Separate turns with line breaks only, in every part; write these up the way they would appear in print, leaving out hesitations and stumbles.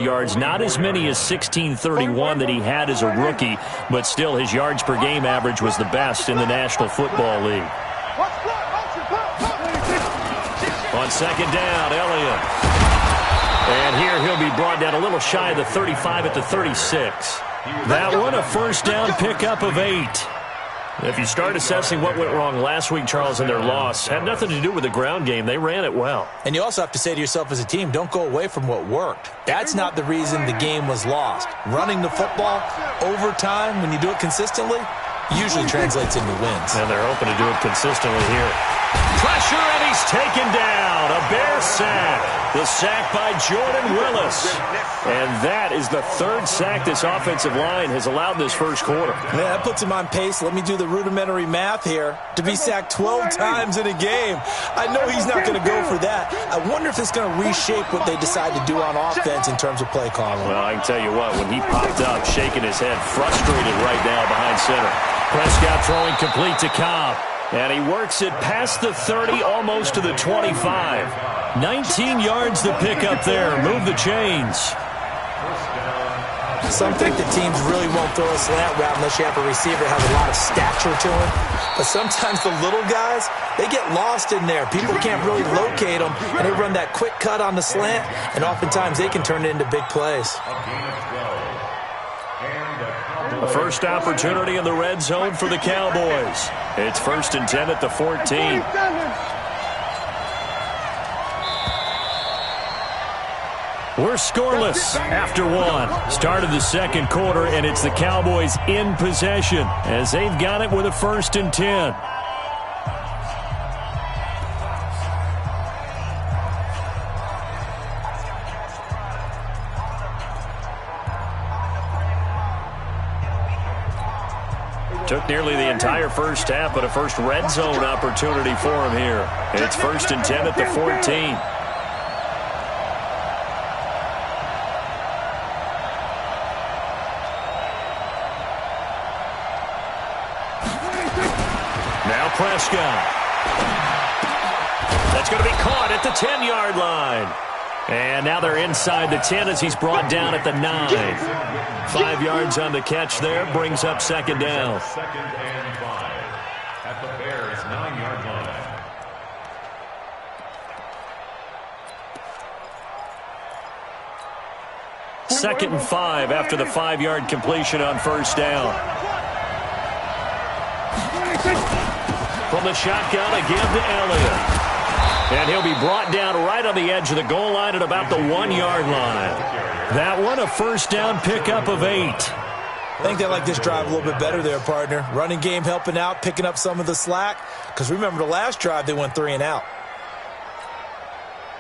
yards, not as many as 1631 that he had as a rookie, but still his yards per game average was the best in the National Football League. On second down, Elliott. And here he'll be brought down a little shy of the 35 at the 36. That one a first down pickup of 8. If you start assessing what went wrong last week, Charles, in their loss, had nothing to do with the ground game. They ran it well.
And you also have to say to yourself as a team, don't go away from what worked. That's not the reason the game was lost. Running the football over time, when you do it consistently, usually translates into wins.
And they're hoping to do it consistently here. Pressure, and he's taken down. A Bear sack. The sack by Jordan Willis. And that is the third sack this offensive line has allowed this first quarter.
Yeah, that puts him on pace. Let me do the rudimentary math here. To be sacked 12 times in a game. I know he's not going to go for that. I wonder if it's going to reshape what they decide to do on offense in terms of play calling.
Well, I can tell you what, when he popped up, shaking his head, frustrated right now behind center. Prescott throwing complete to Cobb. And he works it past the 30, almost to the 25. 19 yards to pick up there. Move the chains.
Some think the teams really won't throw a slant route unless you have a receiver that has a lot of stature to him. But sometimes the little guys, they get lost in there. People can't really locate them, and they run that quick cut on the slant, and oftentimes they can turn it into big plays.
A first opportunity in the red zone for the Cowboys. It's 1st and 10 at the 14. We're scoreless after one. Start of the second quarter, and it's the Cowboys in possession as they've got it with a 1st and 10. Took nearly the entire first half, but a first red zone opportunity for him here. It's 1st and 10 at the 14. Now Prescott. That's going to be caught at the 10-yard line. And now they're inside the 10 as he's brought down at the 9. 5 yards on the catch there, brings up second down.
Second and 5 at the Bears' 9-yard line.
Second and 5 after the 5-yard completion on first down. From the shotgun again to Elliott. And he'll be brought down right on the edge of the goal line at about the 1-yard line. That one a first down pickup of 8.
I think they like this drive a little bit better there, partner. Running game helping out, picking up some of the slack. Because remember the last drive, they went 3 and out.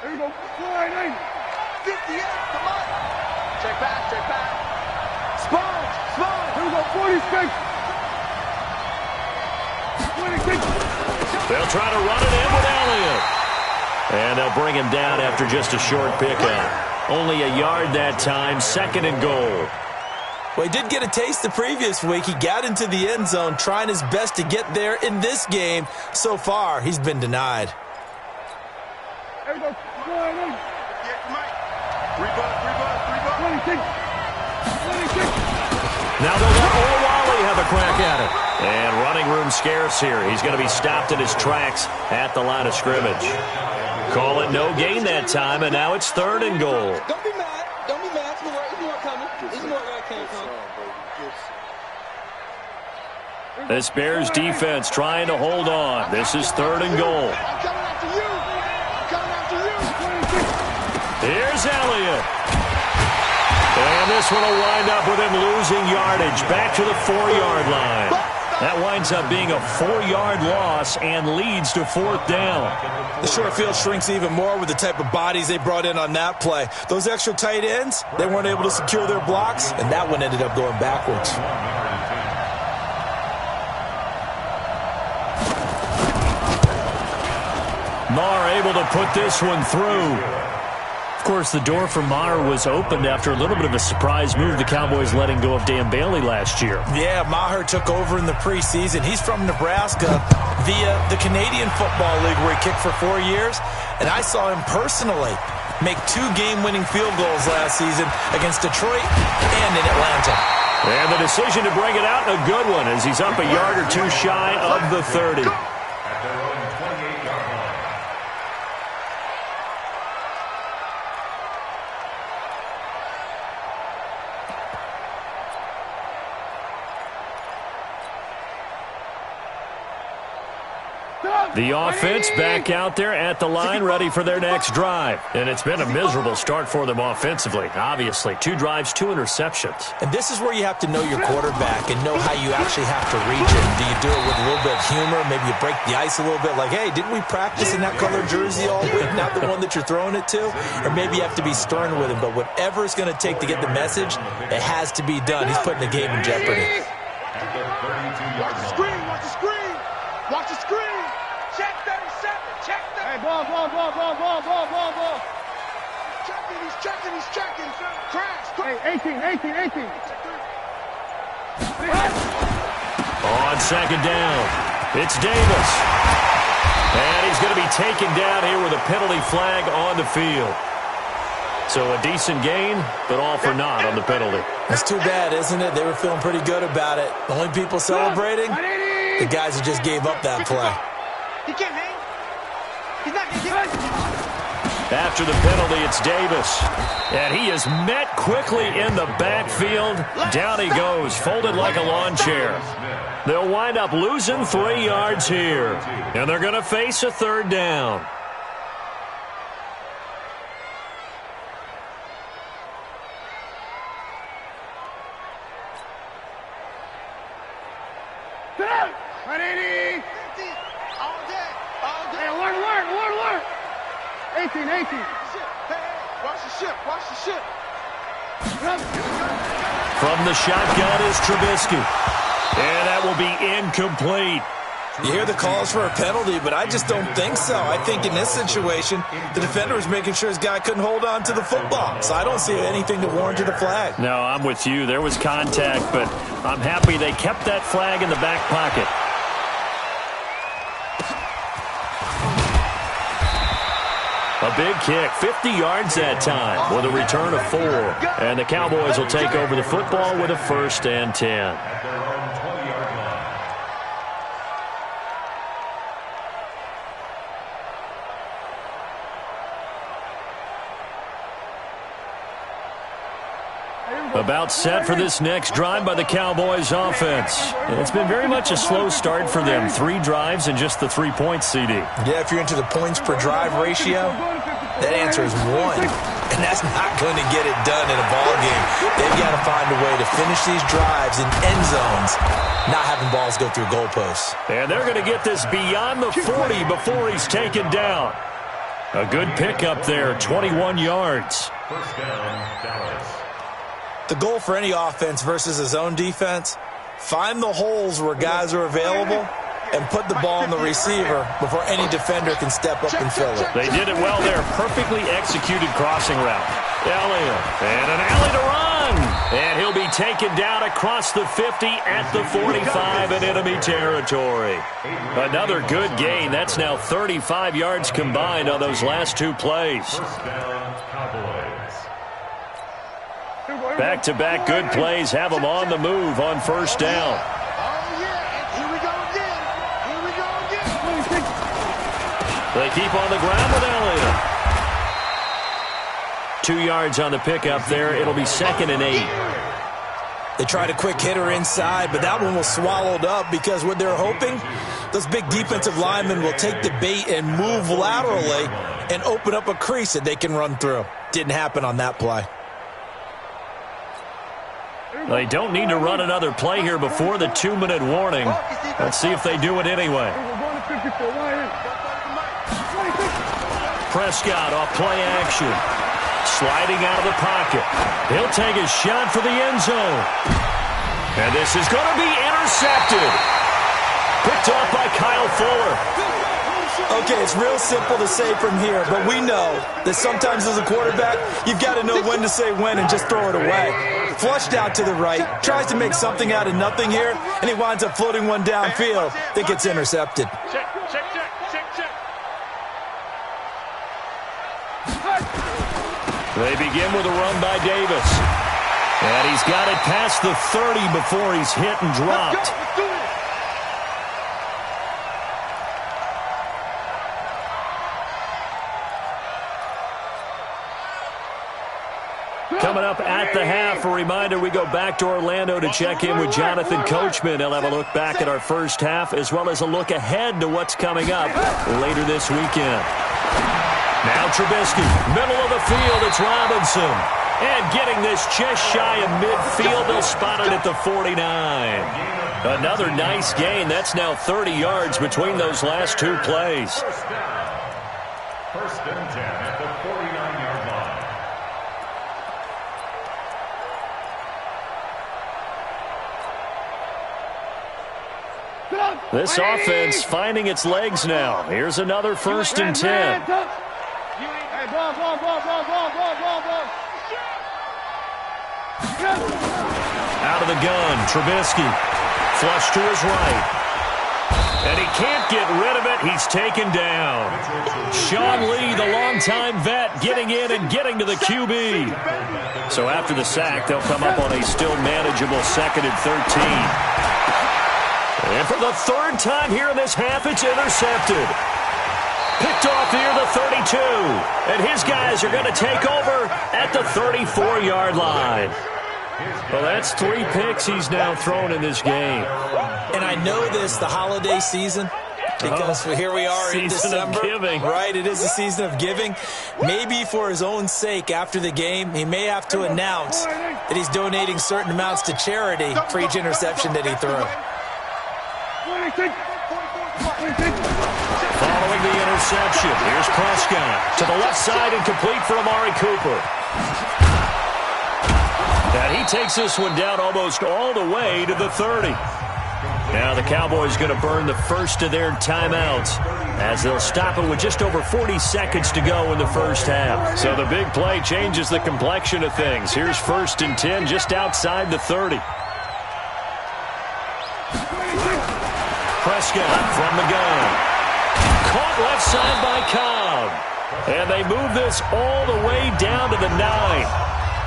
There you go. 58. Come on. Check back. Spot. Here we go. 46. 26.
They'll try to run it in with Elliott. And they'll bring him down after just a short pickup. Only a yard that time, 2nd and goal.
Well, he did get a taste the previous week. He got into the end zone, trying his best to get there in this game. So far, he's been denied.
There you go. Rebut. 26.
Now they'll let Olawale have a crack at it. And running room scarce here. He's going to be stopped in his tracks at the line of scrimmage. Call it no gain that time, and now it's 3rd and goal.
Don't be mad. It's more coming. It's more where it came from.
This Bears defense trying to hold on. This is 3rd and goal.
I'm coming after you.
Here's Elliott. And this one will wind up with him losing yardage back to the 4-yard line. That winds up being a 4-yard loss and leads to 4th down.
The short field shrinks even more with the type of bodies they brought in on that play. Those extra tight ends, they weren't able to secure their blocks, and that one ended up going backwards.
Maher able to put this one through. Of course, the door for Maher was opened after a little bit of a surprise move. The Cowboys letting go of Dan Bailey last year.
Yeah, Maher took over in the preseason. He's from Nebraska via the Canadian Football League where he kicked for 4 years. And I saw him personally make 2 game-winning field goals last season against Detroit and in Atlanta.
And the decision to bring it out, a good one, as he's up a yard or 2 shy of the 30.
At their own 28-yard line.
The offense back out there at the line, ready for their next drive. And it's been a miserable start for them offensively, obviously. 2 drives, 2 interceptions.
And this is where you have to know your quarterback and know how you actually have to reach him. Do you do it with a little bit of humor? Maybe you break the ice a little bit, like, hey, didn't we practice in that colored jersey all week, not the one that you're throwing it to? Or maybe you have to be stern with him. But whatever it's going to take to get the message, it has to be done. He's putting the game in jeopardy.
At their 32-yard line.
Screen, watch the screen. Watch the screen. Check 37, check 37. Hey, ball. He's checking. Crash. Hey, 18.
On second down, it's Davis. And he's going to be taken down here with a penalty flag on the field. So a decent gain, but all for naught on the penalty.
That's too bad, isn't it? They were feeling pretty good about it. The only people celebrating, the guys who just gave up that play.
He can't hang. He's not going to get it.
After the penalty, it's Davis. And he is met quickly in the backfield. Down he goes, folded like a lawn chair. They'll wind up losing 3 yards here. And they're going to face a 3rd down.
Alert. 18. Watch the ship.
From the shotgun is Trubisky. And that will be incomplete.
You hear the calls for a penalty, but I just don't think so. I think in this situation, the defender was making sure his guy couldn't hold on to the football. So I don't see anything to warrant a flag.
No, I'm with you. There was contact, but I'm happy they kept that flag in the back pocket. A big kick, 50 yards that time with a return of 4. And the Cowboys will take over the football with a 1st and 10.
At their own 20-yard line.
About set for this next drive by the Cowboys offense. And it's been very much a slow start for them. 3 drives and just the 3 points, CD.
Yeah, if you're into the points per drive ratio, that answer is 1. And that's not going to get it done in a ball game. They've got to find a way to finish these drives in end zones, not having balls go through goalposts.
And they're going to get this beyond the 40 before he's taken down. A good pickup there, 21 yards.
1st down, Dallas.
The goal for any offense versus his own defense, find the holes where guys are available and put the ball in the receiver before any defender can step up and fill it.
They did it well there. Perfectly executed crossing route. Elliott, and an alley to run. And he'll be taken down across the 50 at the 45 in enemy territory. Another good gain. That's now 35 yards combined on those last 2 plays.
1st down, Cowboys.
Back-to-back good plays have them on the move on 1st down.
Here we go again.
They keep on the ground with Elliott. 2 yards on the pickup there. It'll be 2nd and 8.
They tried a quick hitter inside, but that one was swallowed up because what they're hoping, those big defensive linemen will take the bait and move laterally and open up a crease that they can run through. Didn't happen on that play.
They don't need to run another play here before the 2-minute warning. Let's see if they do it anyway. Prescott off play action. Sliding out of the pocket. He'll take a shot for the end zone. And this is going to be intercepted. Picked off by Kyle Fuller.
Okay, it's real simple to say from here, but we know that sometimes as a quarterback, you've got to know when to say when and just throw it away. Flushed out to the right, tries to make something out of nothing here, and he winds up floating one downfield that gets intercepted.
Check.
They begin with a run by Davis. And he's got it past the 30 before he's hit and dropped. Coming up at the half, a reminder, we go back to Orlando to check in with Jonathan Coachman. He'll have a look back at our first half as well as a look ahead to what's coming up later this weekend. Now Trubisky, middle of the field, it's Robinson. And getting this just shy of midfield, they'll spot it at the 49. Another nice gain. That's now 30 yards between those last two plays.
First and 10 at the 49-yard line.
This offense finding its legs now. Here's another first and 10. Out of the gun, Trubisky. Flush to his right. And he can't get rid of it. He's taken down. Sean Lee, the longtime vet, getting in and getting to the QB. So after the sack, they'll come up on a still manageable 2nd and 13. And for the third time here in this half, it's intercepted. Picked off near the 32. And his guys are going to take over at the 34-yard line. Well, that's 3 picks he's now thrown in this game.
And I know this, the holiday season, because here we are in December.
Season of giving.
Right, it is the season of giving. Maybe for his own sake after the game, he may have to announce that he's donating certain amounts to charity for each interception that he threw.
Following the interception, here's Prescott to the left side and complete for Amari Cooper. And he takes this one down almost all the way to the 30. Now the Cowboys going to burn the first of their timeouts as they'll stop it with just over 40 seconds to go in the first half. So the big play changes the complexion of things. Here's 1st and 10 just outside the 30. Prescott from the gun. Caught left side by Cobb. And they move this all the way down to the 9.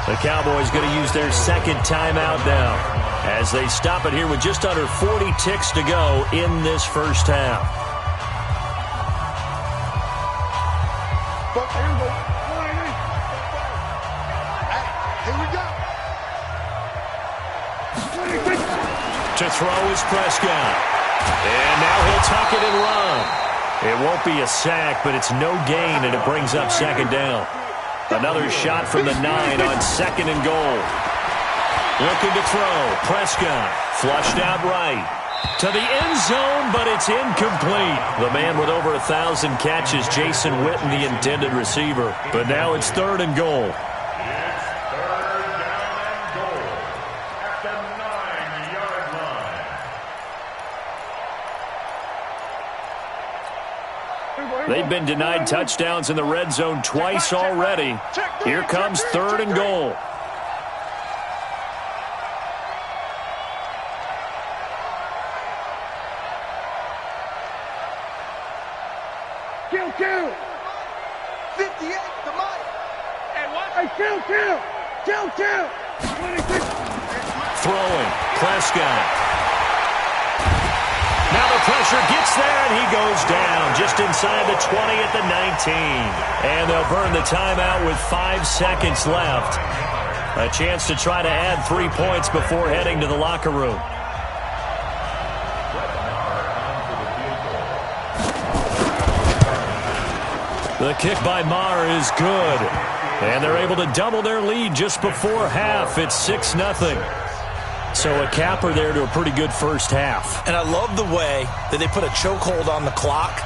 The Cowboys going to use their 2nd timeout now as they stop it here with just under 40 ticks to go in this first half.
Here we go.
To throw is Prescott. And now he'll tuck it and run. It won't be a sack, but it's no gain, and it brings up 2nd down. Another shot from the 9 on 2nd and goal. Looking to throw. Prescott flushed out right. To the end zone, but it's incomplete. The man with over 1,000 catches, Jason Witten, the intended receiver. But now it's 3rd and goal.
It's 3rd down and goal at the 9-yard line.
They've been denied touchdowns in the red zone twice already. Here comes 3rd and goal.
Kill. 58 to Mike. And what? Hey, kill. 26.
Throwing. Prescott. Now the pressure gets there, and he goes down just inside the 20 at the 19. And they'll burn the timeout with 5 seconds left. A chance to try to add 3 points before heading to the locker room. The kick by Maher is good. And they're able to double their lead just before half. It's 6-0. So a capper there to a pretty good first half.
And I love the way that they put a chokehold on the clock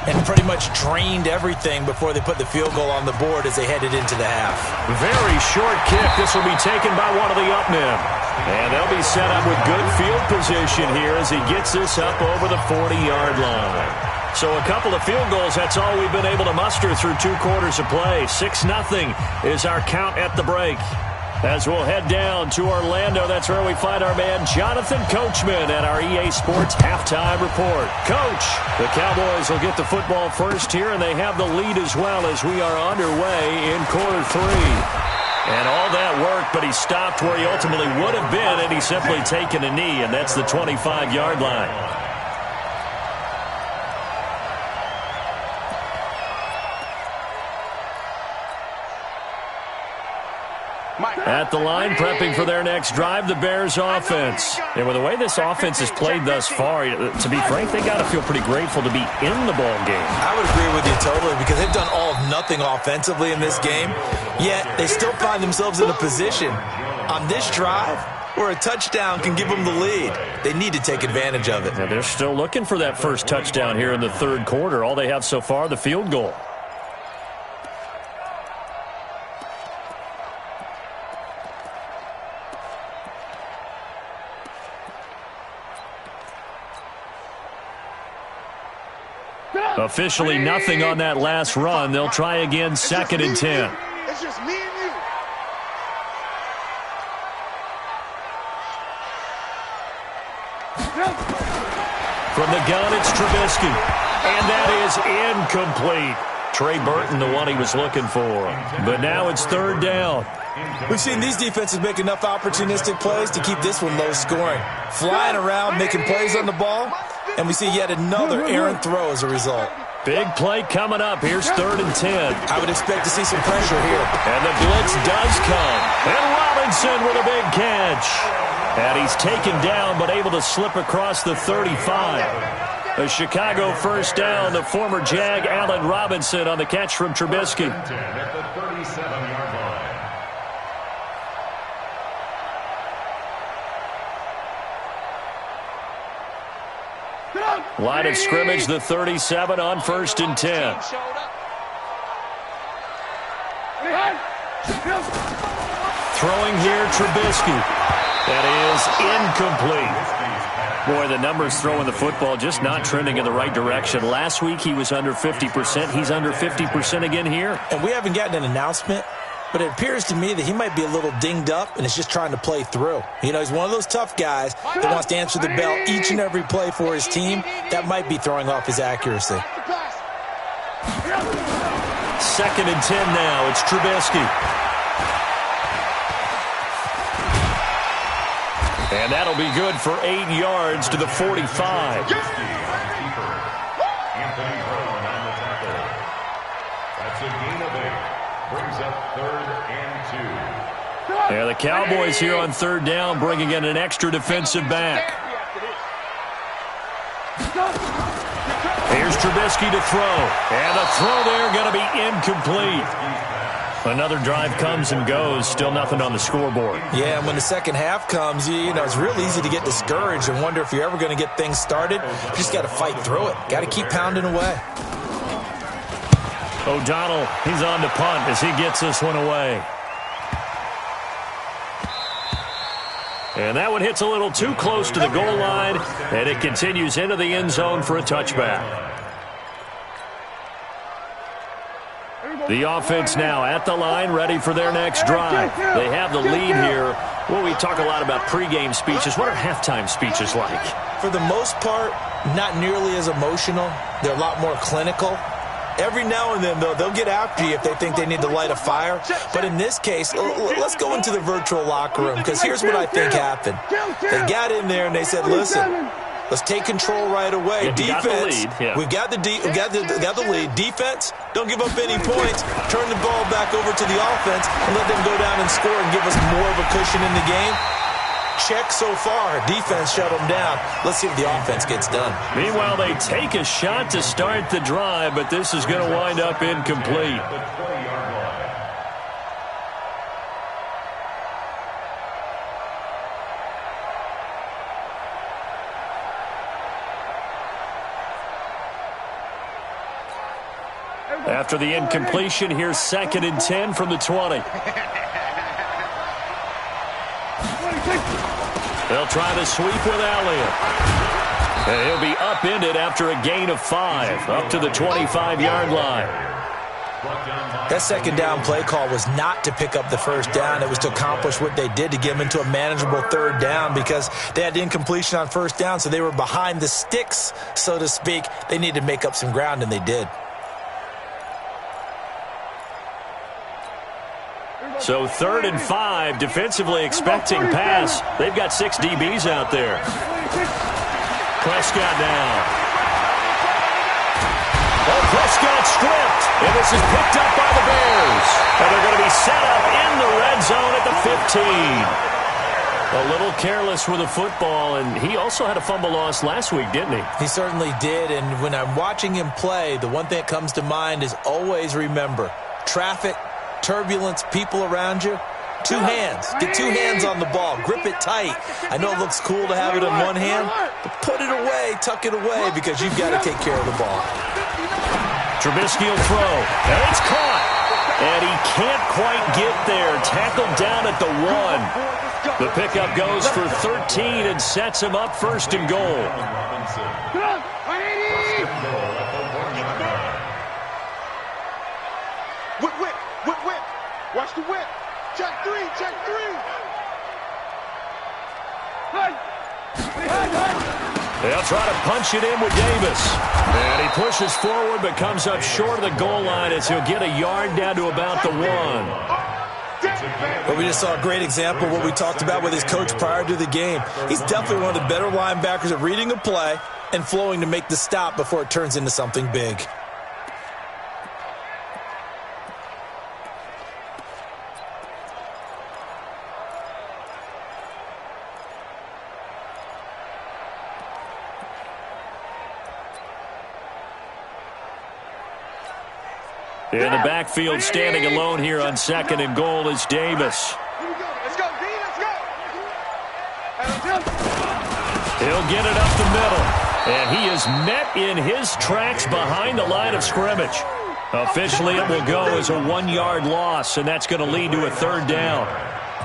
and pretty much drained everything before they put the field goal on the board as they headed into the half.
Very short kick. This will be taken by one of the up men. And they'll be set up with good field position here as he gets this up over the 40-yard line. So a couple of field goals, that's all we've been able to muster through 2 quarters of play. 6-0 is our count at the break. As we'll head down to Orlando, that's where we find our man Jonathan Coachman at our EA Sports Halftime Report. Coach, the Cowboys will get the football first here, and they have the lead as well as we are underway in quarter 3. And all that work, but he stopped where he ultimately would have been, and he's simply taken a knee, and that's the 25-yard line. At the line, prepping for their next drive, the Bears offense. And with the way this offense has played thus far, to be frank, they got to feel pretty grateful to be in the ball game.
I would agree with you totally, because they've done all of nothing offensively in this game, yet they still find themselves in a position on this drive where a touchdown can give them the lead. They need to take advantage of it.
Now, they're still looking for that first touchdown here in the third quarter. All they have so far, the field goal. Officially nothing on that last run. They'll try again, 2nd and 10.
It's just me and you.
From the gun, it's Trubisky. And that is incomplete. Trey Burton, the one he was looking for. But now it's 3rd down.
We've seen these defenses make enough opportunistic plays to keep this one low scoring. Flying around, making plays on the ball, and we see yet another errant throw as a result.
Big play coming up. Here's 3rd and 10.
I would expect to see some pressure here.
And the blitz does come. And Robinson with a big catch. And he's taken down but able to slip across the 35. A Chicago first down. The former Jag, Allen Robinson, on the catch from Trubisky.
At the 37-yard line.
Line of scrimmage, the 37 on 1st and 10. Throwing here, Trubisky. That is incomplete. Boy, the numbers throwing the football just not trending in the right direction. Last week he was under 50%. He's under 50% again here.
And we haven't gotten an announcement, but it appears to me that he might be a little dinged up and is just trying to play through. You know, he's one of those tough guys that wants to answer the bell each and every play for his team. That might be throwing off his accuracy.
2nd and 10 now. It's Trubisky. And that'll be good for 8 yards to the 45.
Anthony Brown on the tackle. That's a gain of 8. Brings up 3rd and 2.
Yeah, the Cowboys here on 3rd down, bringing in an extra defensive back. Here's Trubisky to throw. And the throw there going to be incomplete. Another drive comes and goes. Still nothing on the scoreboard.
Yeah, and when the second half comes, you know, it's real easy to get discouraged and wonder if you're ever going to get things started. You just got to fight through it. Got to keep pounding away.
O'Donnell, he's on to punt as he gets this one away. And that one hits a little too close to the goal line, and it continues into the end zone for a touchback. The offense now at the line, ready for their next drive. They have the lead here. Well, we talk a lot about pregame speeches. What are halftime speeches like?
For the most part, not nearly as emotional. They're a lot more clinical. Every now and then, though, they'll get after you if they think they need to light a fire. But in this case, let's go into the virtual locker room, because here's what I think happened. They got in there and they said, listen, let's take control right away.
Yeah,
Defense,
we've got the lead.
got the lead. Defense, don't give up any points. Turn the ball back over to the offense and let them go down and score and give us more of a cushion in the game. Check so far. Defense shut them down. Let's see if the offense gets done.
Meanwhile, they take a shot to start the drive, but this is going to wind up incomplete. After the incompletion, here's 2nd and 10 from the 20. They'll try the sweep with Elliott. And he'll be upended after a gain of 5, up to the 25-yard line.
That second down play call was not to pick up the first down. It was to accomplish what they did, to get them into a manageable third down, because they had the incompletion on first down, so they were behind the sticks, so to speak. They needed to make up some ground, and they did.
So 3rd and 5, defensively expecting pass. They've got 6 DBs out there. Prescott now. Oh, Prescott stripped, and this is picked up by the Bears. And they're going to be set up in the red zone at the 15. A little careless with the football, and he also had a fumble loss last week, didn't he?
He certainly did, and when I'm watching him play, the one thing that comes to mind is always remember, traffic, turbulence, people around you. 2 hands. Get 2 hands on the ball. Grip it tight. I know it looks cool to have it in one hand, but put it away, tuck it away, because you've got to take care of the ball.
Trubisky will throw, and it's caught. And he can't quite get there. Tackled down at the 1. The pickup goes for 13 and sets him up 1st and goal.
Whip. Watch the whip. Check 3.
They'll try to punch it in with Davis. And he pushes forward but comes up short of the goal line as he'll get a yard down to about the 1.
But we just saw a great example of what we talked about with his coach prior to the game. He's definitely one of the better linebackers at reading a play and flowing to make the stop before it turns into something big.
In the backfield, standing alone here on 2nd and goal is Davis.
Let's go, D, let's go.
He'll get it up the middle. And he is met in his tracks behind the line of scrimmage. Officially, it will go as a 1-yard loss, and that's going to lead to a 3rd down.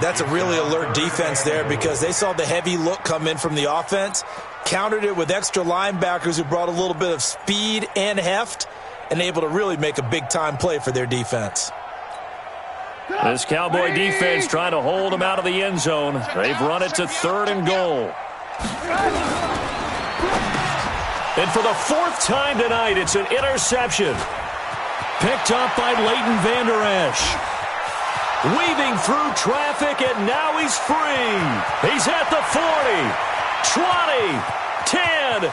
That's a really alert defense there, because they saw the heavy look come in from the offense, countered it with extra linebackers who brought a little bit of speed and heft, and able to really make a big-time play for their defense.
This Cowboy defense trying to hold him out of the end zone. They've run it to 3rd and goal. And for the 4th time tonight, it's an interception. Picked up by Leighton Vander Esch. Weaving through traffic, and now he's free. He's at the 40, 20, 10.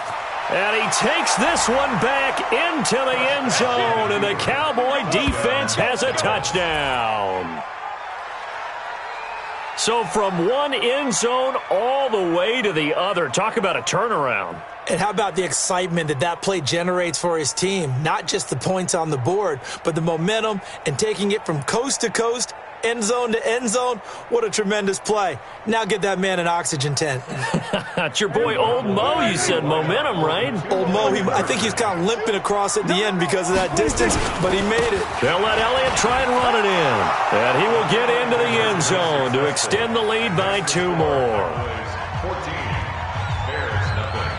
And he takes this one back into the end zone, and the Cowboy defense has a touchdown. So from one end zone all the way to the other. Talk about a turnaround.
And how about the excitement that play generates for his team? Not just the points on the board, but the momentum and taking it from coast to coast, end zone to end zone. What a tremendous play. Now get that man an oxygen tent.
It's your boy Old Mo. You said momentum, right?
Old Mo, I think he's kind of limping across at the end because of that distance, but he made it.
They'll let Elliott try and run it in. And he will get into the end zone to extend the lead by 2 more.
14, Bears nothing.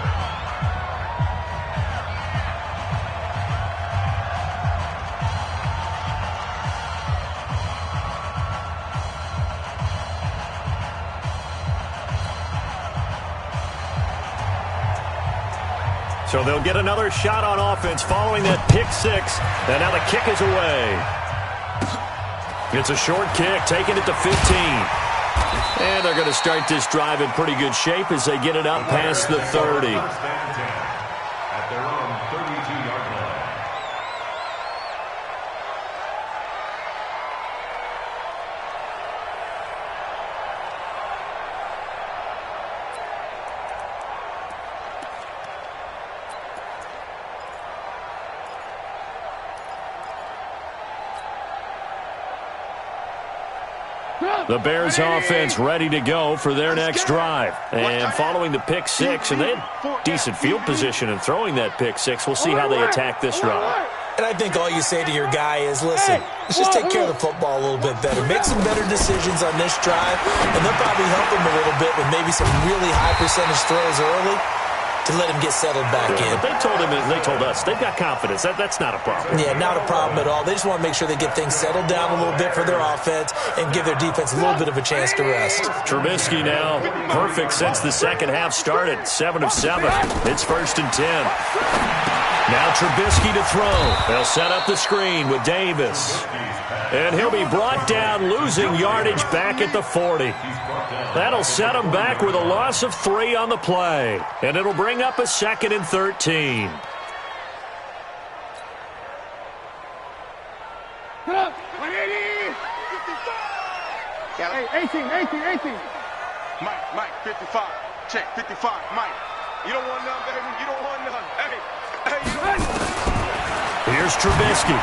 So they'll get another shot on offense following that pick 6. And now the kick is away. It's a short kick, taking it to 15. And they're going to start this drive in pretty good shape as they get it up past the 30.
First and 10 at their own 32-yard line.
The Bears offense ready to go for their next drive. And following the pick 6, and they had decent field position in throwing that pick 6. We'll see how they attack this drive.
And I think all you say to your guy is, listen, let's just take care of the football a little bit better. Make some better decisions on this drive, and they'll probably help him a little bit with maybe some really high percentage throws early. to let him get settled back in.
But they told us they've got confidence. That's not a problem.
Yeah, not a problem at all. They just want to make sure they get things settled down a little bit for their offense and give their defense a little bit of a chance to rest.
Trubisky now perfect since the second half started. 7 of 7. It's 1st and 10. Now Trubisky to throw. They'll set up the screen with Davis. And he'll be brought down, losing yardage back at the 40. That'll set him back with a loss of 3 on the play. And it'll bring up a 2nd and 13.
Hey, 18. Mike, 55. Check, 55. Mike, you don't want none, baby. You don't want none. Hey, you don't want none.
Here's Trubisky.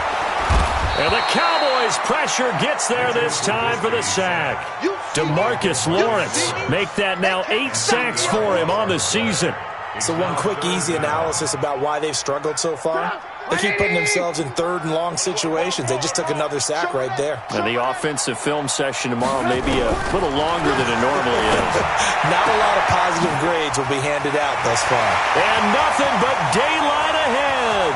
And the Cowboys' pressure gets there this time for the sack. DeMarcus Lawrence make that now 8 sacks for him on the season.
So one quick, easy analysis about why they've struggled so far. They keep putting themselves in 3rd and long situations. They just took another sack right there.
And the offensive film session tomorrow may be a little longer than it normally is.
Not a lot of positive grades will be handed out thus far.
And nothing but daylight ahead.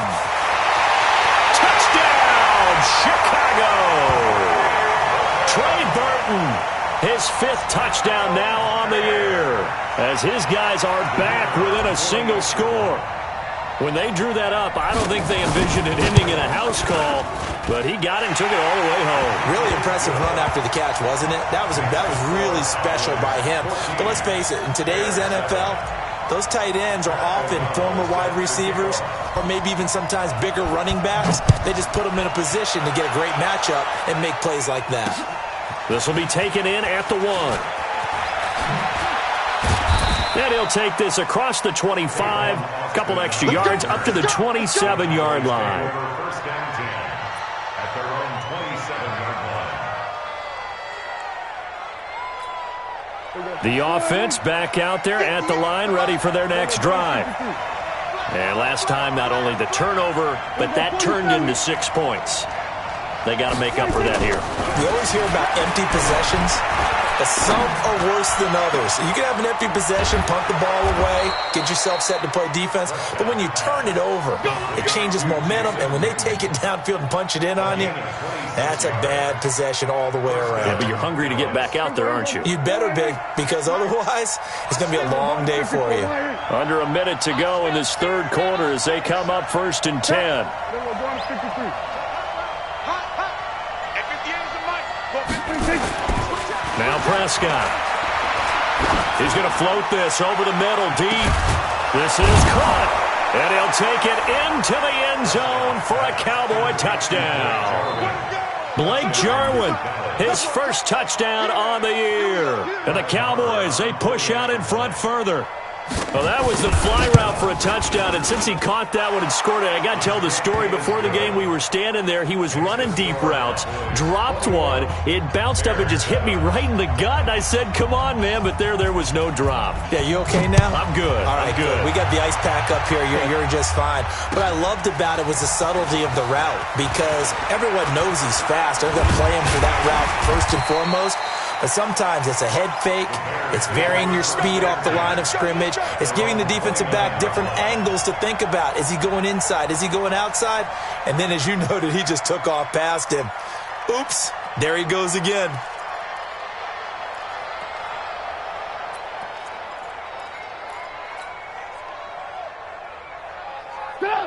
Touchdown, Chicago! Trey Burton, his 5th touchdown now on the year, as his guys are back within a single score. When they drew that up, I don't think they envisioned it ending in a house call, but he got it and took it all the way home.
Really impressive run after the catch, wasn't it? That was really special by him. But let's face it, in today's NFL, those tight ends are often former wide receivers or maybe even sometimes bigger running backs. They just put them in a position to get a great matchup and make plays like that.
This will be taken in at the 1. And he'll take this across the 25, a couple extra yards up to the 27-yard line.
First down 10 at their own 27-yard line.
The offense back out there at the line, ready for their next drive. And last time, not only the turnover, but that turned into 6 points. They got to make up for that here.
You always hear about empty possessions. But some are worse than others. You can have an empty possession, punt the ball away, get yourself set to play defense. But when you turn it over, it changes momentum. And when they take it downfield and punch it in on you, that's a bad possession all the way around.
Yeah, but you're hungry to get back out there, aren't you?
You'd better be, because otherwise it's going to be a long day for you.
Under a minute to go in this 3rd quarter as they come up 1st and 10. Now Prescott. He's going to float this over the middle deep. This is caught. And he'll take it into the end zone for a Cowboy touchdown. Blake Jarwin, his 1st touchdown on the year. And the Cowboys, they push out in front further. Well, that was the fly route for a touchdown, and since he caught that one and scored it, I got to tell the story. Before the game, we were standing there. He was running deep routes, dropped one. It bounced up and just hit me right in the gut, and I said, come on, man, but there was no drop.
Yeah, you okay now?
I'm good.
All right,
I'm good.
We got the ice pack up here. You're just fine. What I loved about it was the subtlety of the route, because everyone knows he's fast. They're going to play him for that route first and foremost. But sometimes it's a head fake. It's varying your speed off the line of scrimmage. It's giving the defensive back different angles to think about. Is he going inside? Is he going outside? And then, as you noted, he just took off past him. Oops, there he goes again.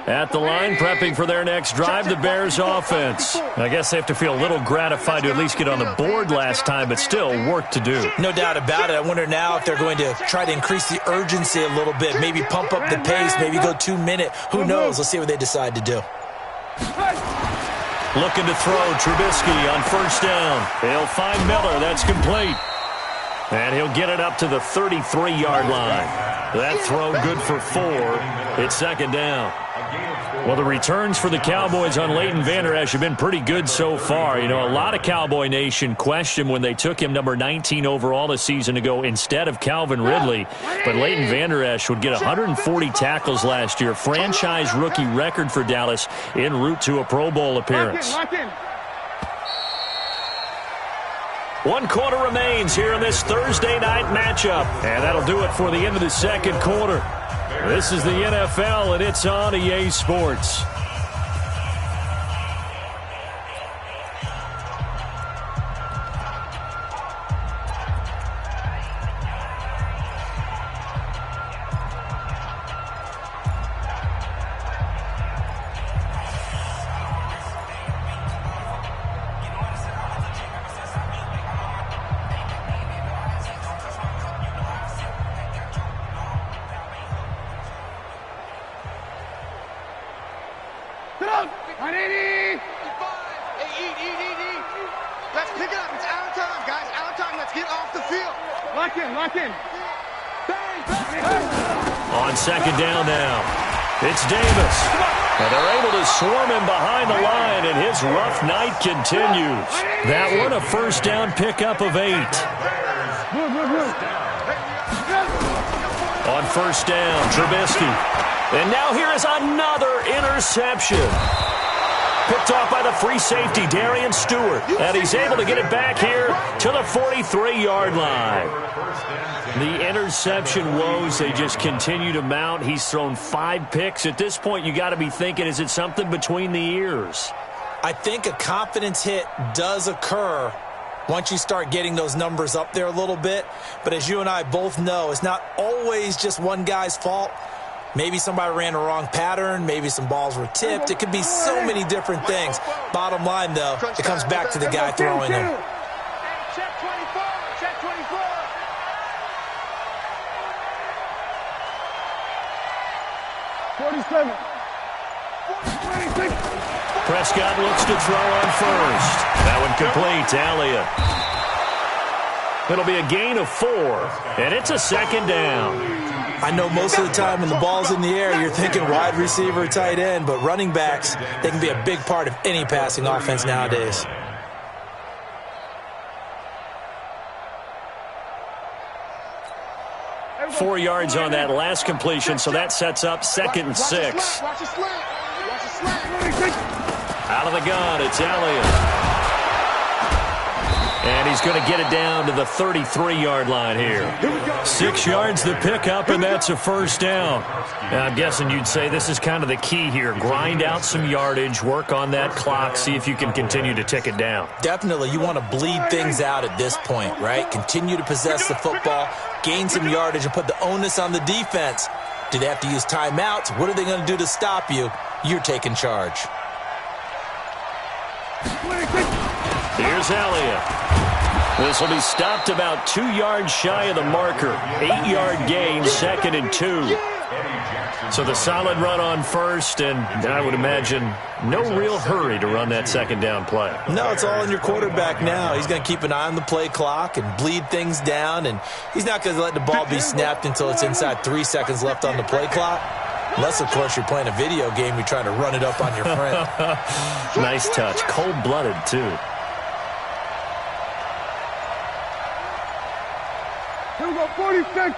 At the line, prepping for their next drive, the Bears offense. I guess they have to feel a little gratified to at least get on the board last time, but still work to do.
No doubt about it. I wonder now if they're going to try to increase the urgency a little bit, maybe pump up the pace, maybe go 2-minute. Who knows? Let's see what they decide to do.
Looking to throw, Trubisky on 1st down. He'll find Miller. That's complete. And he'll get it up to the 33-yard line. That throw good for 4. It's 2nd down. Well, the returns for the Cowboys on Leighton Vander Esch have been pretty good so far. You know, a lot of Cowboy Nation questioned when they took him number 19 overall a season ago instead of Calvin Ridley. But Leighton Vander Esch would get 140 tackles last year, franchise rookie record for Dallas, en route to a Pro Bowl appearance. 1 quarter remains here in this Thursday night matchup. And that'll do it for the end of the 2nd quarter. This is the NFL, and it's on EA Sports.
Let's pick it up. It's out of time, guys. Out of time. Let's get off the field.
Lock in, lock in.
On second down now, it's Davis. And they're able to swarm him behind the line, and his rough night continues. That one, a first down pickup of 8. On first down, Trubisky. And now here is another interception. Picked off by the free safety, Darian Stewart. And he's able to get it back here to the 43-yard line. The interception woes, they just continue to mount. He's thrown 5 picks. At this point, you got to be thinking, is it something between the ears?
I think a confidence hit does occur once you start getting those numbers up there a little bit. But as you and I both know, it's not always just one guy's fault. Maybe somebody ran a wrong pattern. Maybe some balls were tipped. It could be so many different things. Bottom line, though, it comes back to the guy throwing them.
Check 24, check 24.
Prescott looks to throw on first. That one complete to Elliott. It'll be a gain of 4, and it's a second down.
I know most of the time when the ball's in the air, you're thinking wide receiver, tight end, but running backs, they can be a big part of any passing offense nowadays.
Four yards on that last completion, so that sets up 2nd and 6. Out of the gun, it's Elliott. And he's going to get it down to the 33-yard line here. 6 yards the pickup, and that's a first down. Now, I'm guessing you'd say this is kind of the key here. Grind out some yardage, work on that clock, see if you can continue to tick it down.
Definitely, you want to bleed things out at this point, right? Continue to possess the football, gain some yardage, and put the onus on the defense. Do they have to use timeouts? What are they going to do to stop you? You're taking charge.
Here's Elliott. This will be stopped about 2 yards shy of the marker. 8-yard gain, 2nd and 2. So the solid run on first, and I would imagine no real hurry to run that second down play.
No, it's all on your quarterback now. He's going to keep an eye on the play clock and bleed things down, and he's not going to let the ball be snapped until it's inside 3 seconds left on the play clock. Unless, of course, you're playing a video game, you're trying to run it up on your friend.
Nice touch. Cold-blooded, too.
Here we go, 46.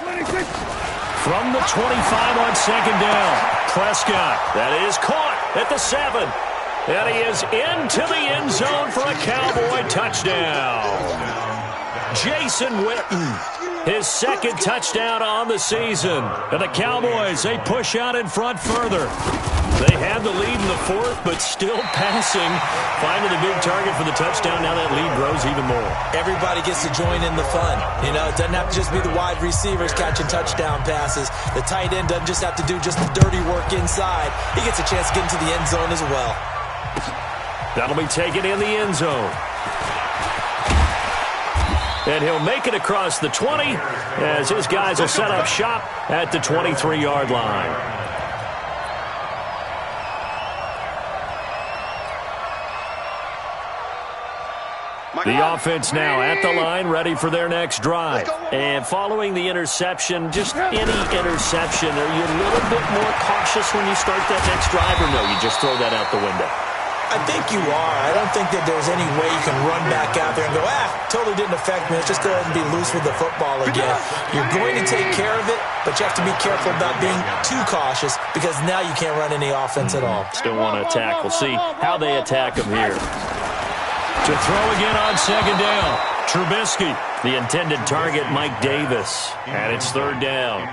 26.
From the 25 on second down. Prescott, that is caught at the 7. And he is into the end zone for a Cowboy touchdown. Jason Witten, his 2nd touchdown on the season. And the Cowboys, they push out in front further. They had the lead in the 4th, but still passing. Finding the big target for the touchdown. Now that lead grows even more.
Everybody gets to join in the fun. You know, it doesn't have to just be the wide receivers catching touchdown passes. The tight end doesn't just have to do just the dirty work inside. He gets a chance to get into the end zone as well.
That'll be taken in the end zone. And he'll make it across the 20 as his guys will set up shop at the 23-yard line. The offense now at the line, ready for their next drive. And following the interception, just any interception, are you a little bit more cautious when you start that next drive, or no, you just throw that out the window?
I think you are. I don't think that there's any way you can run back out there and go, totally didn't affect me. Let's just go ahead and be loose with the football again. You're going to take care of it, but you have to be careful about being too cautious because now you can't run any offense at all.
Still want to attack. We'll see how they attack them here. To throw again on second down. Trubisky, the intended target, Mike Davis. And it's third down.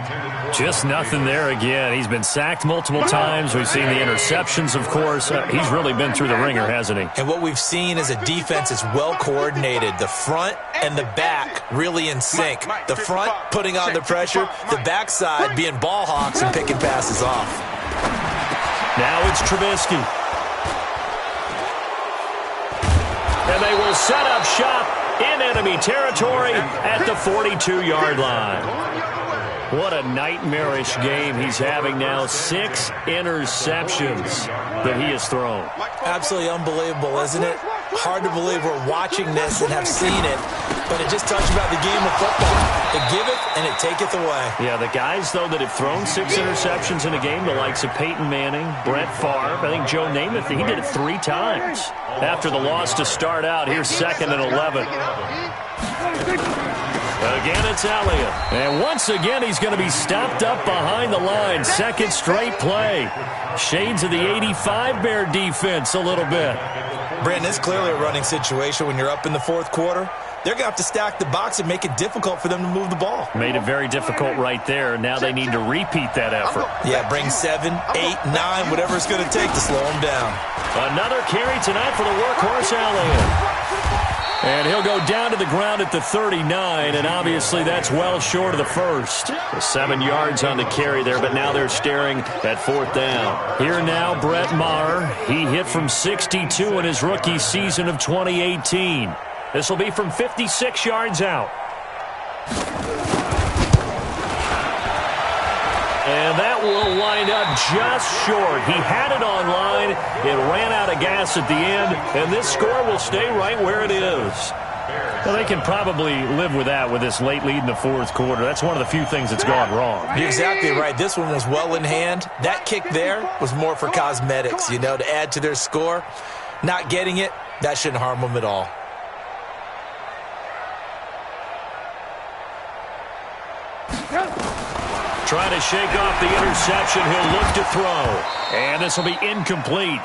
Just nothing there again. He's been sacked multiple times. We've seen the interceptions, of course. He's really been through the ringer, hasn't he?
And what we've seen is a defense is well coordinated. The front and the back really in sync. The front putting on the pressure, the backside being ball hawks and picking passes off.
Now it's Trubisky. And they will set up shop in enemy territory at the 42-yard line. What a nightmarish game he's having now. 6 interceptions that he has thrown.
Absolutely unbelievable, isn't it? Hard to believe we're watching this and have seen it, but it just talks about the game of football. It giveth and it taketh away.
Yeah, the guys, though, that have thrown 6 interceptions in a game, the likes of Peyton Manning, Brett Favre, I think Joe Namath, he did it 3 times. After the loss to start out, here's 2nd and 11. Again, it's Elliott. And once again, he's going to be stopped up behind the line. 2nd straight play. Shades of the 85 Bear defense a little bit.
Brandon, it's clearly a running situation when you're up in the 4th quarter. They're going to have to stack the box and make it difficult for them to move the ball.
Made it very difficult right there. Now they need to repeat that effort.
Yeah, bring 7, 8, 9, whatever it's going to take to slow them down.
Another carry tonight for the workhorse Elliott. And he'll go down to the ground at the 39, and obviously that's well short of the first. 7 yards on the carry there, but now they're staring at 4th down. Here now, Brett Maher. He hit from 62 in his rookie season of 2018. This will be from 56 yards out. And that will wind up just short. He had it on line. It ran out of gas at the end, and this score will stay right where it is. Well, they can probably live with that with this late lead in the 4th quarter. That's one of the few things that's gone wrong.
You're exactly right. This one was well in hand. That kick there was more for cosmetics, you know, to add to their score. Not getting it, that shouldn't harm them at all.
Trying to shake off the interception. He'll look to throw. And this will be incomplete.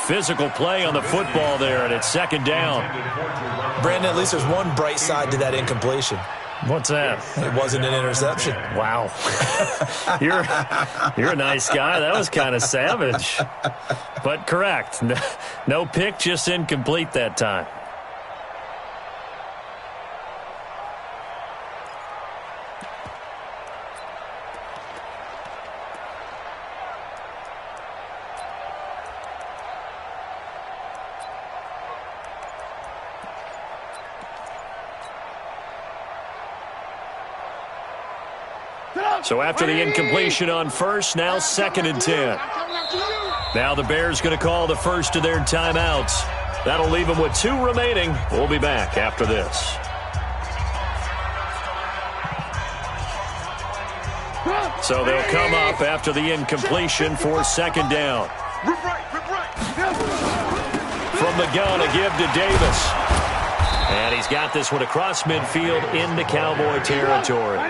Physical play on the football there, and it's 2nd down.
Brandon, at least there's one bright side to that incompletion.
What's that?
It wasn't an interception.
Wow. You're a nice guy. That was kind of savage. But correct. No pick, just incomplete that time. So after the incompletion on first, now 2nd and 10. Now the Bears going to call the first of their timeouts. That'll leave them with 2 remaining. We'll be back after this. So they'll come up after the incompletion for 2nd down. From the gun, a give to Davis. And he's got this one across midfield into Cowboy territory.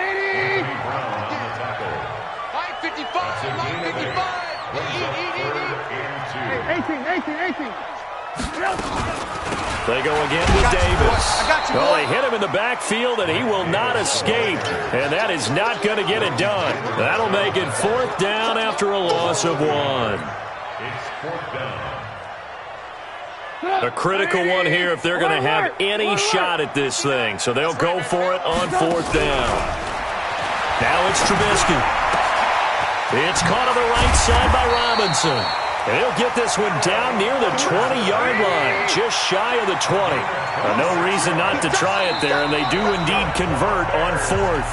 18.
They go again with Davis. Well, they hit him in the backfield, and he will not escape. And that is not going to get it done. That'll make it 4th down after a loss of 1.
It's 4th down.
A critical one here if they're going to have any shot at this thing. So they'll go for it on 4th down. Now it's Trubisky. It's caught on the right side by Robinson. And he'll get this one down near the 20-yard line, just shy of the 20. No reason not to try it there, and they do indeed convert on 4th.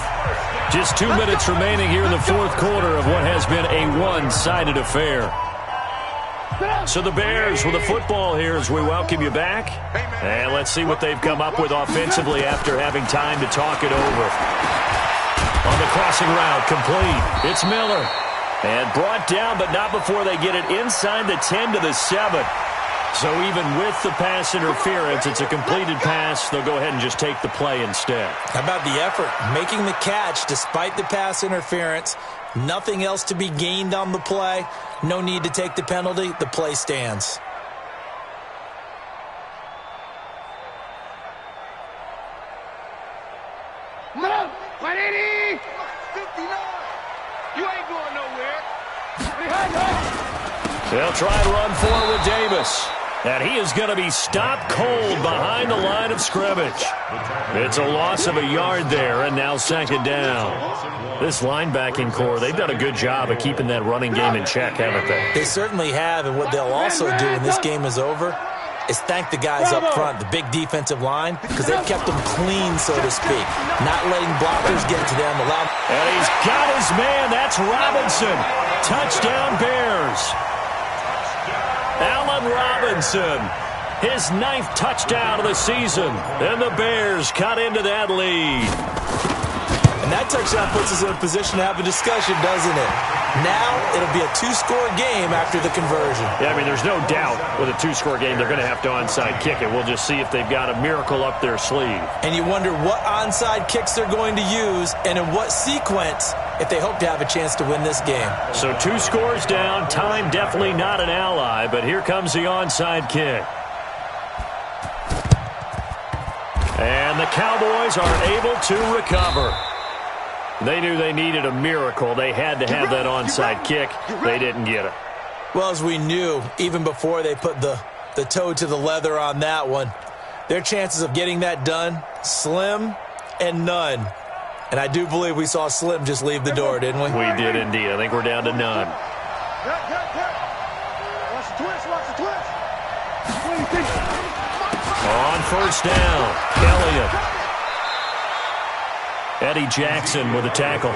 Just 2 minutes remaining here in the 4th quarter of what has been a one-sided affair. So the Bears with the football here as we welcome you back. And let's see what they've come up with offensively after having time to talk it over. On the crossing route, complete. It's Miller. And brought down, but not before they get it inside the 10 to the 7. So even with the pass interference, it's a completed pass. They'll go ahead and just take the play instead.
How about the effort? Making the catch despite the pass interference. Nothing else to be gained on the play. No need to take the penalty. The play stands.
180. 59. You ain't going nowhere.
They'll try and run forward with Davis. And he is going to be stopped cold behind the line of scrimmage. It's a loss of a yard there, and now second down. This linebacking core, they've done a good job of keeping that running game in check, haven't they?
They certainly have, and what they'll also do when this game is over is thank the guys up front, the big defensive line, because they've kept them clean, so to speak, not letting blockers get to them.
And he's got his man. That's Robinson. Touchdown, Bears. Allen Robinson, his 9th touchdown of the season, and the Bears cut into that lead.
And that touchdown puts us in a position to have a discussion, doesn't it? Now it'll be a 2-score game after the conversion.
Yeah, I mean, there's no doubt with a 2-score game they're going to have to onside kick it. We'll just see if they've got a miracle up their sleeve.
And you wonder what onside kicks they're going to use and in what sequence if they hope to have a chance to win this game.
So 2 scores down, time definitely not an ally, but here comes the onside kick. And the Cowboys are able to recover. They knew they needed a miracle. They had to have that onside kick. They didn't get it.
Well, as we knew, even before they put the toe to the leather on that one, their chances of getting that done, slim and none. And I do believe we saw Slim just leave the door, didn't we?
We did indeed. I think we're down to none.
Watch the twist, watch the twist.
On first down, Elliott. Eddie Jackson with a tackle.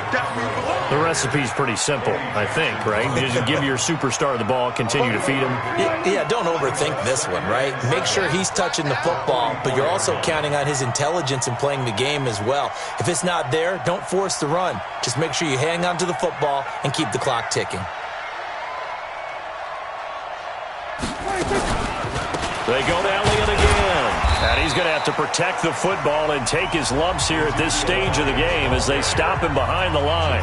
The recipe's pretty simple, I think, right? Just give your superstar the ball, continue to feed him.
Yeah, don't overthink this one, right? Make sure he's touching the football, but you're also counting on his intelligence in playing the game as well. If it's not there, don't force the run. Just make sure you hang on to the football and keep the clock ticking.
They go to Elliott again. And he's going to have to protect the football and take his lumps here at this stage of the game as they stop him behind the line.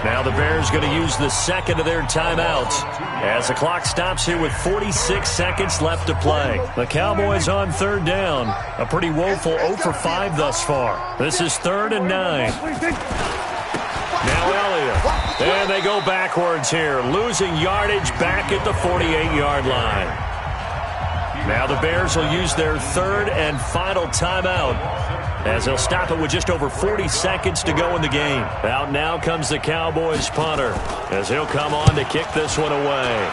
Now the Bears going to use the second of their timeouts as the clock stops here with 46 seconds left to play. The Cowboys on third down. A pretty woeful 0 for 5 thus far. This is 3rd and 9. Now Elliott. And they go backwards here, losing yardage back at the 48-yard line. Now the Bears will use their 3rd and final timeout as they'll stop it with just over 40 seconds to go in the game. Out now comes the Cowboys punter as he'll come on to kick this one away.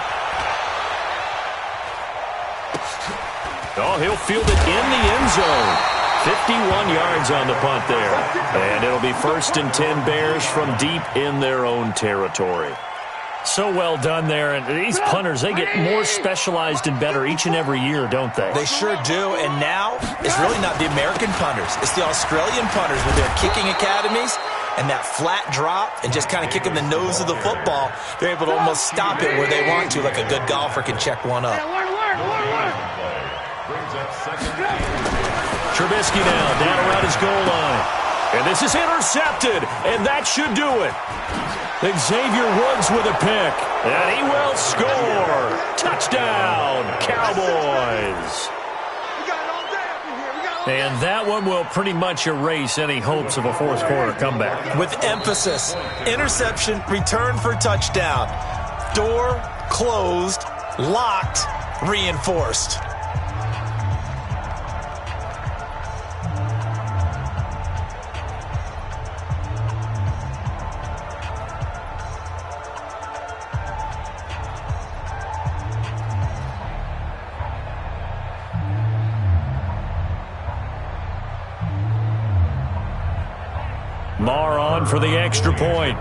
Oh, he'll field it in the end zone. 51 yards on the punt there. And it'll be 1st and 10 Bears from deep in their own territory. So well done there. And these punters, they get more specialized and better each and every year, don't they?
They sure do. And now it's really not the American punters. It's the Australian punters with their kicking academies and that flat drop and just kind of kicking the nose of the football. They're able to almost stop it where they want to, like a good golfer can check one up.
Trubisky now down around his goal line. And this is intercepted, and that should do it. Xavier Woods with a pick, and he will score. Touchdown, Cowboys. And that one will pretty much erase any hopes of a fourth quarter comeback.
With emphasis, interception, return for touchdown. Door closed, locked, reinforced.
Marr on for the extra point.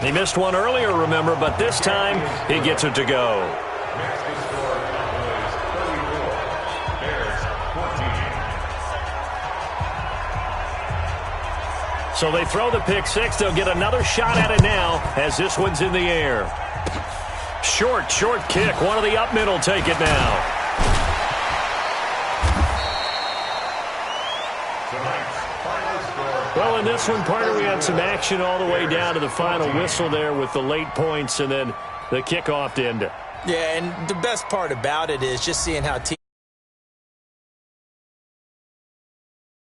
He missed one earlier, remember, but this time he gets it to go. So they throw the pick six. They'll get another shot at it now as this one's in the air. Short kick. One of the up middle take it now. Well, in this one, partner, we had some action all the way down to the final whistle there with the late points and then the kickoff to end it.
Yeah, and the best part about it is just seeing how